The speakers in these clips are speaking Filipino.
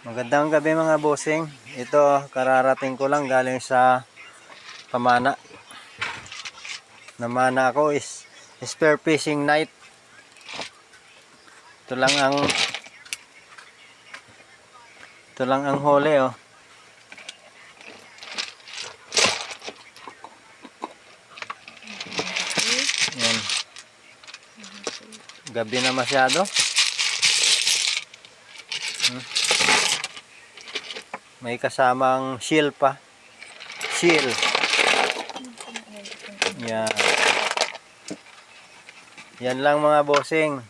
Magandang gabi mga bossing. Ito, kararating ko lang galing sa pamana. Namana ako is spear fishing night. Ito lang ang huli oh. Yan. Gabi na masyado. May kasamang shield pa. Shield. Yan. Yan lang mga bossing.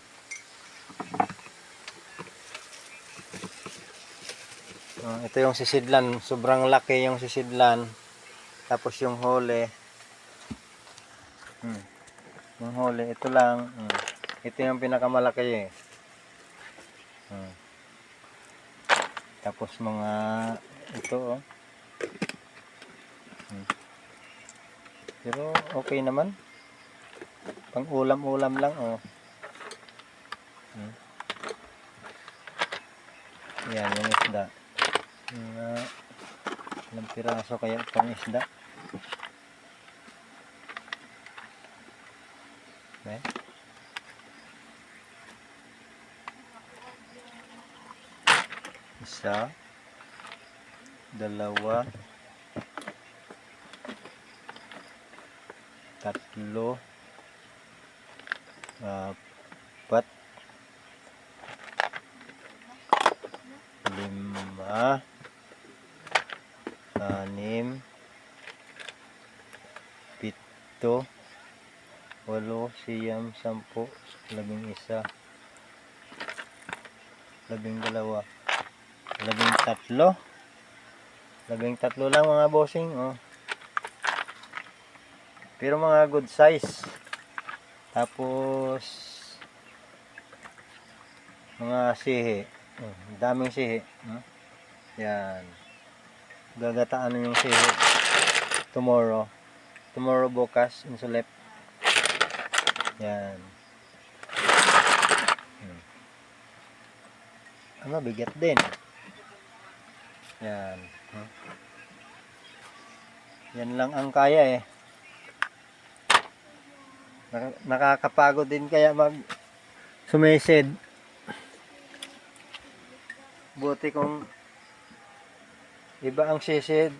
Ito yung sisidlan. Sobrang laki yung sisidlan. Tapos yung huli. Yung huli. Ito lang. Ito yung pinakamalaki eh. Tapos mga ito oh. Pero okay naman. Pang ulam-ulam lang oh. Yan yung isda. Ilang piraso kaya itong isda. Okay. Isa, dalawa, tatlo, apat, lima, anim, pito, walo, siyam, sampu, 11, 12, 13. 13 lang mga bossing oh. Pero mga good size. Tapos mga sihi. Daming sihi. Yan. Gagataan yung sihi. Tomorrow bukas insulep. Yan. Bigat din. Yan. Yan lang ang kaya eh. Nakakapagod din kaya mag sumisid. Buti kung iba ang sisid,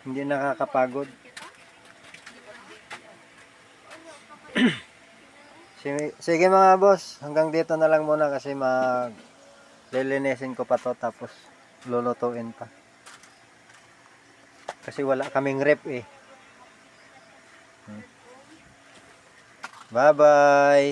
hindi nakakapagod. Sige mga boss, hanggang dito na lang muna kasi lilinisin ko pa to tapos lulutuin pa. Kasi wala kaming rep eh. Bye bye.